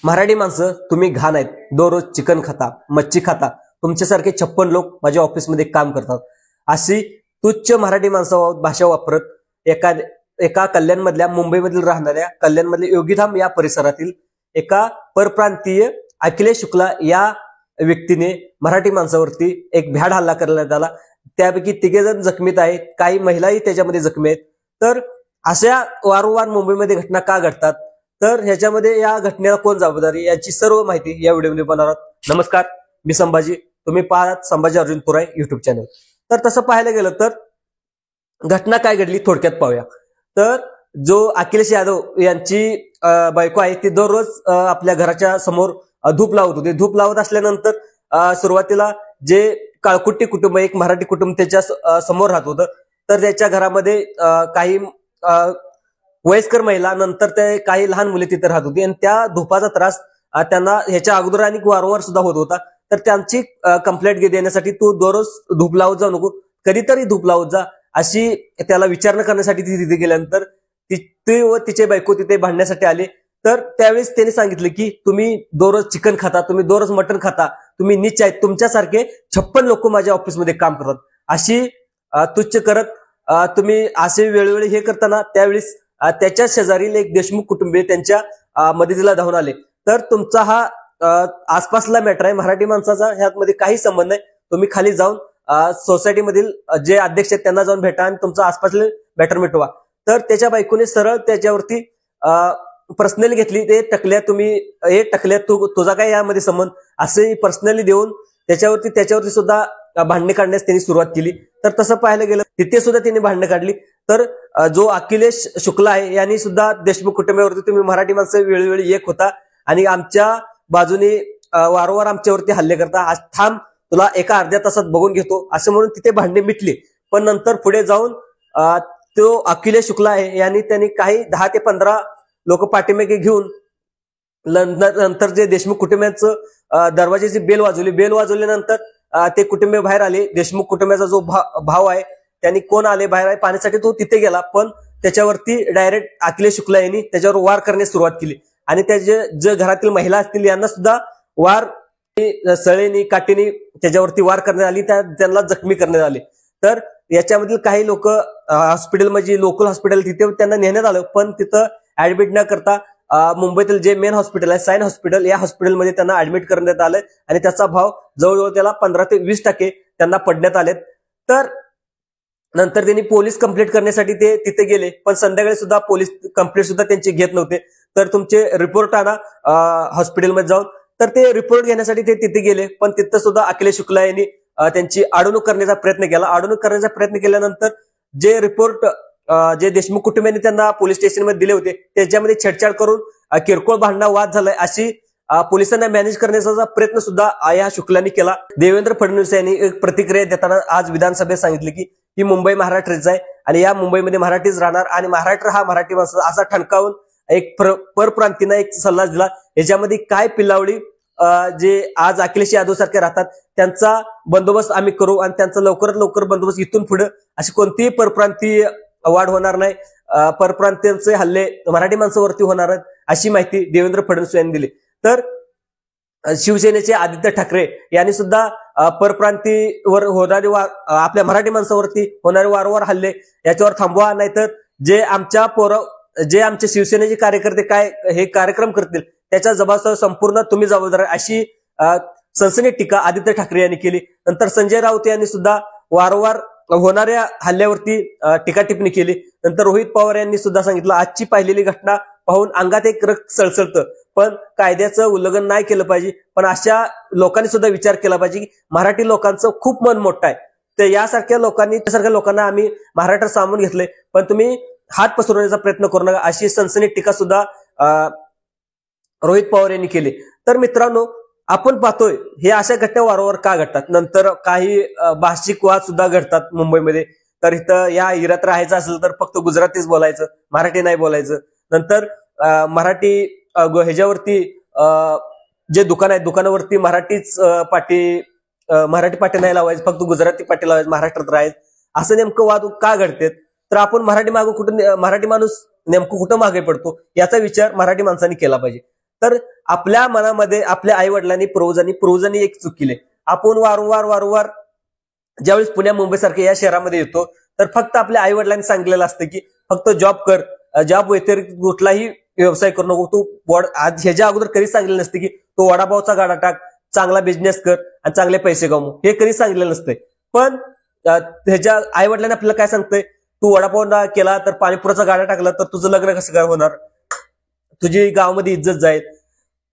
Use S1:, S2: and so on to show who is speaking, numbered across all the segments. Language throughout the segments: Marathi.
S1: मराठी माणसं तुम्ही घाण आहेत. दररोज चिकन खाता, मच्छी खाता. तुमच्यासारखे 56 लोक माझ्या ऑफिसमध्ये काम करतात. अशी तुच्छ मराठी माणसं भाषा वापरत एका कल्याणमधल्या, मुंबईमधील राहणाऱ्या कल्याणमधल्या योगीधाम या परिसरातील एका परप्रांतीय अखिलेश शुक्ला या व्यक्तीने मराठी माणसावरती एक भ्याड हल्ला करण्यात आला. त्यापैकी 3 जण जखमीत आहेत, काही महिलाही त्याच्यामध्ये जखमी आहेत. तर अशा वारंवार मुंबईमध्ये घटना का घडतात, तर ह्याच्यामध्ये या घटनेला कोण जबाबदारी याची सर्व माहिती या व्हिडिओमध्ये बनवणार आहोत. नमस्कार, मी संभाजी. तुम्ही पाहत संभाजी अर्जुन पुराय युट्यूब चॅनल. तर तसं पाहायला गेलं तर घटना काय घडली थोडक्यात पाहूया. तर जो अखिलेश यादव यांची बायको आहे ती दररोज आपल्या घराच्या समोर धूप लावत होते. धूप लावत असल्यानंतर सुरुवातीला जे काळकुट्टी कुटुंब, एक मराठी कुटुंब त्याच्या समोर राहत होतं. तर त्याच्या घरामध्ये काही वयस्कर महिला, नंतर ते काही लहान मुले तिथे राहत होती आणि त्या धुपाचा त्रास त्यांना ह्याच्या अगोदर आणि वारंवार सुद्धा होत होता. तर त्यांची कंप्लेंट देण्यासाठी तू दररोज धूप लावत जाऊ नको, कधीतरी धूप लावत जा, अशी त्याला विचारणा करण्यासाठी ती तिथे गेल्यानंतर ती व तिचे बायको तिथे भांडण्यासाठी आले. तर त्यावेळेस त्यांनी सांगितलं की तुम्ही दररोज चिकन खाता, तुम्ही दररोज मटण खाता, तुम्ही नीच आहेत, तुमच्यासारखे 56 लोक माझ्या ऑफिसमध्ये काम करतात. अशी तुच्छ करत तुम्ही असे वेळोवेळी हे करताना त्यावेळेस त्याच्या शेजारील एक देशमुख कुटुंबीय त्यांच्या मदतीला धावून आले. तर तुमचा हा आसपासला मॅटर आहे, मराठी माणसाचा ह्यामध्ये काही संबंध नाही. तुम्ही खाली जाऊन सोसायटीमधील जे अध्यक्ष आहेत त्यांना जाऊन भेटा आणि तुमचा आसपासले मॅटर मिटवा. तर त्याच्या बायकोने सरळ त्याच्यावरती पर्सनली घेतली. ते टकल्या तुझा काय यामध्ये संबंध, असे पर्सनली देऊन त्याच्यावरती सुद्धा भांडणे काढण्यास त्यांनी सुरुवात केली. तर तसं पाहायला गेलं तिथे सुद्धा त्यांनी भांडणं काढली. तर जो अखिलेश शुक्ला आहे यांनी सुद्धा देशमुख कुटुंबावरती तुम्ही मराठी माणसं वेळोवेळी एक होता आणि आमच्या बाजूने वारंवार आमच्यावरती हल्ले करता, आज थांब तुला एका अर्ध्या तासात बघून घेतो असं म्हणून तिथे भांडणे मिटली. पण नंतर पुढे जाऊन तो अखिलेश शुक्ला आहे यांनी त्यांनी काही 10 ते 15 लोक पाठीमागे घेऊन नंतर जे देशमुख कुटुंबाचं दरवाजाची बेल वाजवल्यानंतर ते कुटुंबीय बाहेर आले. देशमुख कुटुंबाचा जो भाव आहे त्यांनी कोण आले बाहेर आहे पाहण्यासाठी, तो तिथे गेला. पण त्याच्यावरती डायरेक्ट अखिलेश शुक्ला यांनी त्याच्यावर वार करण्यास सुरुवात केली आणि त्याचे जे घरातील महिला असतील यांना सुद्धा वार सळेनी काठीने त्याच्यावरती वार करण्यात आली, त्यांना जखमी करण्यात आले. तर याच्यामधील काही लोक हॉस्पिटलमध्ये, लोकल हॉस्पिटल तिथे त्यांना नेण्यात आलं, पण तिथं ऍडमिट न करता मुंबईतील जे मेन हॉस्पिटल आहे साइन हॉस्पिटल, या हॉस्पिटलमध्ये त्यांना ऍडमिट करण्यात आलं आणि त्याचा भाव जवळजवळ त्याला 15 ते 20% त्यांना पडण्यात आलेत. तर नंतर त्यांनी पोलीस कंप्लेंट करण्यासाठी ते तिथे गेले, पण संध्याकाळी सुद्धा पोलीस कंप्लेंट सुद्धा त्यांची घेत नव्हते. तर तुमचे रिपोर्ट आणा हॉस्पिटलमध्ये जाऊन. तर ते रिपोर्ट घेण्यासाठी ते तिथे गेले, पण तिथं सुद्धा अखिलेश शुक्ला यांनी त्यांची अडवणूक करण्याचा प्रयत्न केला. अडवणूक करण्याचा प्रयत्न केल्यानंतर जे रिपोर्ट जे देशमुख कुटुंबियांनी त्यांना पोलीस स्टेशनमध्ये दिले होते त्याच्यामध्ये छेडछाड करून किरकोळ भांडणं वाद झालाय अशी पोलिसांना मॅनेज करण्याचा प्रयत्न सुद्धा या शुक्लांनी केला. देवेंद्र फडणवीस यांनी एक प्रतिक्रिया देताना आज विधानसभेत सांगितले की ही मुंबई महाराष्ट्राची आहे आणि या मुंबईमध्ये मराठीच राहणार आणि महाराष्ट्र हा मराठी माणसाचा असा ठणकावून एक परप्रांतीनं एक सल्ला दिला. याच्यामध्ये काय पिल्लावडी जे आज अखिलेश यादव सारखे राहतात त्यांचा बंदोबस्त आम्ही करू आणि त्यांचा लवकरात लवकर बंदोबस्त इथून पुढे अशी कोणतीही परप्रांतीय वाढ होणार नाही, परप्रांतीयांचे हल्ले मराठी माणसावरती होणार आहेत अशी माहिती देवेंद्र फडणवीस यांनी दिली. तर शिवसेनेचे आदित्य ठाकरे यांनी सुद्धा परप्रांतीवर होणारे आपल्या मराठी माणसावरती होणारे वारंवार हल्ले याच्यावर थांबवा, नाहीतर जे आमचे शिवसेनेचे कार्यकर्ते काय हे कार्यक्रम करतील त्याच्या जबाबदार संपूर्ण तुम्ही जबाबदार अशी सनसनी टीका आदित्य ठाकरे यांनी केली. नंतर संजय राऊत यांनी सुद्धा वारंवार होणाऱ्या हल्ल्यावरती टीका टिप्पणी केली. नंतर रोहित पवार यांनी सुद्धा सांगितलं आजची पाहिलेली घटना पाहून अंगात एक रक्त सळसळतं, पण कायद्याचं उल्लंघन नाही केलं पाहिजे. पण अशा लोकांनी सुद्धा विचार केला पाहिजे की मराठी लोकांचं खूप मन मोठं आहे, तर त्यासारख्या लोकांना आम्ही महाराष्ट्र सामावून घेतलंय, पण तुम्ही हात पसरवण्याचा प्रयत्न करू नका अशी सनसनी टीका सुद्धा रोहित पवार यांनी केली. तर मित्रांनो, आपण पाहतोय हे अशा घटना वारंवार का घडतात. नंतर काही भाषिक वाद सुद्धा घडतात मुंबईमध्ये. तर इथं या एरियात राहायचं असेल तर फक्त गुजरातीच बोलायचं, मराठी नाही बोलायचं. नंतर मराठी ह्याच्यावरती जे दुकान आहे दुकानावरती मराठी पाटी नाही लावायचं, फक्त गुजराती पाटी लावायचं, महाराष्ट्रात राहायचं. असं नेमकं वाद का घडतात, तर आपण मराठी माणूस नेमकं कुठं मागे पडतो याचा विचार मराठी माणसांनी केला पाहिजे. तर आपल्या मनामध्ये आपल्या आई वडिलांनी पूर्वजांनी एक चूक केली. आपण वारंवार ज्यावेळेस पुण्या मुंबई सारख्या या शहरामध्ये येतो तर फक्त आपल्या आई वडिलांनी सांगितलेलं असतं की फक्त जॉब कर, जॉब व्यतिरिक्त कुठलाही व्यवसाय करू नको. तू ह्याच्या अगोदर कधीच सांगितलं नसते की तू वडापावचा गाडा टाक, चांगला बिझनेस कर आणि चांगले पैसे कमव. हे कधीच सांगितलेलं नसतंय. पण ह्याच्या आई वडिलांनी आपल्याला काय सांगतंय, तू वडापाव केला तर पाणीपुराचा गाडा टाकला तर तुझं लग्न कसं काय होणार, तुझी गावामध्ये इज्जत जाईल,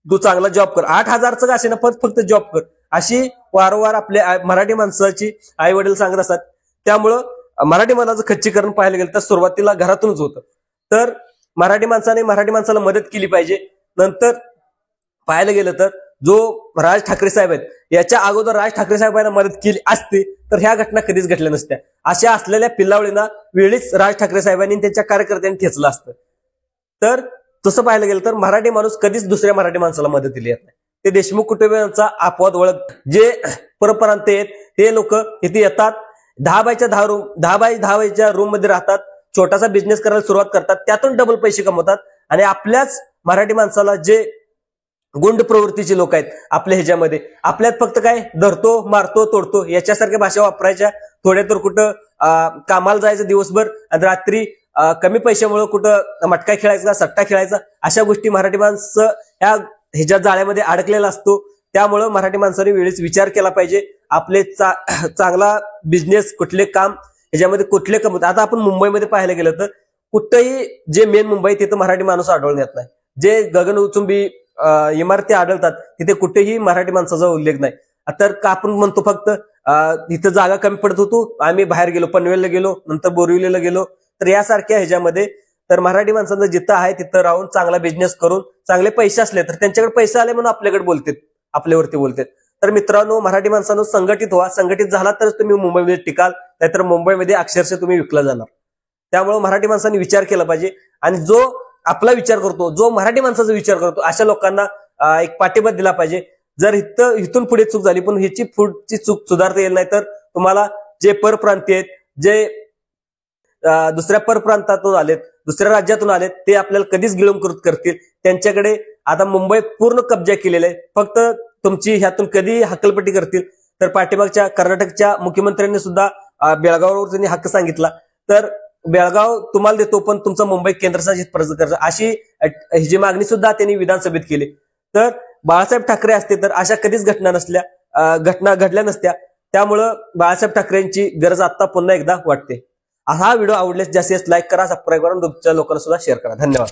S1: तू चांगला जॉब कर, 8,000चं का असे ना फक्त जॉब कर, अशी वारंवार आपल्या मराठी माणसाची आई वडील सांगत असतात. त्यामुळं मराठी माणसाचं खच्चीकरण पाहायला गेलं तर सुरुवातीला घरातूनच होतं. तर मराठी माणसाला मदत केली पाहिजे. नंतर पाहायला गेलं तर जो राज ठाकरे साहेब आहेत, याच्या अगोदर राज ठाकरे साहेबांना मदत केली असती तर ह्या घटना कधीच घडल्या नसत्या. अशा असलेल्या पिल्लावळींना वेळीच राज ठाकरे साहेबांनी त्यांच्या कार्यकर्त्यांनी ठेचलं असतं. तर तसं पाहायला गेलं तर मराठी माणूस कधीच दुसऱ्या मराठी माणसाला मदतीला येत नाही. ते देशमुख कुटुंबियांचा अपवाद ओळख. जे परप्रांत आहेत ते लोक इथे येतात, 10 बाय 10 रूम मध्ये राहतात, छोटासा बिझनेस करायला सुरुवात करतात, त्यातून डबल पैसे कमवतात. आणि आपल्याच मराठी माणसाला जे गुंड प्रवृत्तीचे लोक आहेत आपल्या ह्याच्यामध्ये, आपल्यात फक्त काय धरतो, मारतो, तोडतो याच्यासारख्या भाषा वापरायच्या, थोड्या तर कुठं कामाला जायचं दिवसभर आणि रात्री कमी पैशामुळे कुठं मटका खेळायचा, सट्टा खेळायचा, अशा गोष्टी मराठी माणसं ह्याच्या जाळ्यामध्ये अडकलेला असतो. त्यामुळं मराठी माणसाने वेळीच विचार केला पाहिजे. आपले चांगला बिझनेस, कुठले काम ह्याच्यामध्ये कुठले कमवत. आता आपण मुंबईमध्ये पाहायला गेलं तर कुठंही जे मेन मुंबई तिथं मराठी माणूस आढळून येत नाही. जे गगनचुंबी इमारती आढळतात तिथे कुठेही मराठी माणसाचा उल्लेख नाही. तर आपण म्हणतो फक्त इथं जागा कमी पडत होतो, आम्ही बाहेर गेलो, पनवेलला गेलो, नंतर बोरिवलीला गेलो. तर यासारख्या ह्याच्यामध्ये तर मराठी माणसांचं जिथं आहे तिथं राहून चांगला बिझनेस करून चांगले पैसे असले तर त्यांच्याकडे पैसे आले म्हणून आपल्याकडे बोलतात, आपल्यावरती बोलतात. तर मित्रांनो, मराठी माणसांनो संघटित व्हा. संघटित झाला तरच तुम्ही मुंबईमध्ये टिकाल, नाहीतर मुंबईमध्ये अक्षरशः तुम्ही विकला जाणार. त्यामुळे मराठी माणसांनी विचार केला पाहिजे. आणि जो आपला विचार करतो, जो मराठी माणसाचा विचार करतो, अशा लोकांना एक पाठिंबा दिला पाहिजे. जर इथून पुढे चूक झाली पण ह्याची पुढची चूक सुधारता येईल नाही तर तुम्हाला जे परप्रांतीय आहेत, जे दुसऱ्या परप्रांतातून आलेत, दुसऱ्या राज्यातून आलेत, ते आपल्याला कधीच गिळंकृत करतील. त्यांच्याकडे आता मुंबईत पूर्ण कब्जा केलेला आहे. फक्त तुमची ह्यातून कधी हकलपट्टी करतील. तर पाठीमागच्या कर्नाटकच्या मुख्यमंत्र्यांनी सुद्धा बेळगाववर त्यांनी हक्क सांगितला. तर बेळगाव तुम्हाला देतो पण तुमचं मुंबई केंद्रशासित प्रदेश करायचं, अशी ही मागणी सुद्धा त्यांनी विधानसभेत केली. तर बाळासाहेब ठाकरे असते तर अशा कधीच घटना घडल्या नसत्या. त्यामुळं बाळासाहेब ठाकरेंची गरज आता पुन्हा एकदा वाटते. हा व्हिडिओ आवडल्यास जास्तीत जास्त लाईक करा, सबस्क्राईब करा, तुमच्या लोकांना सुद्धा शेअर करा. धन्यवाद.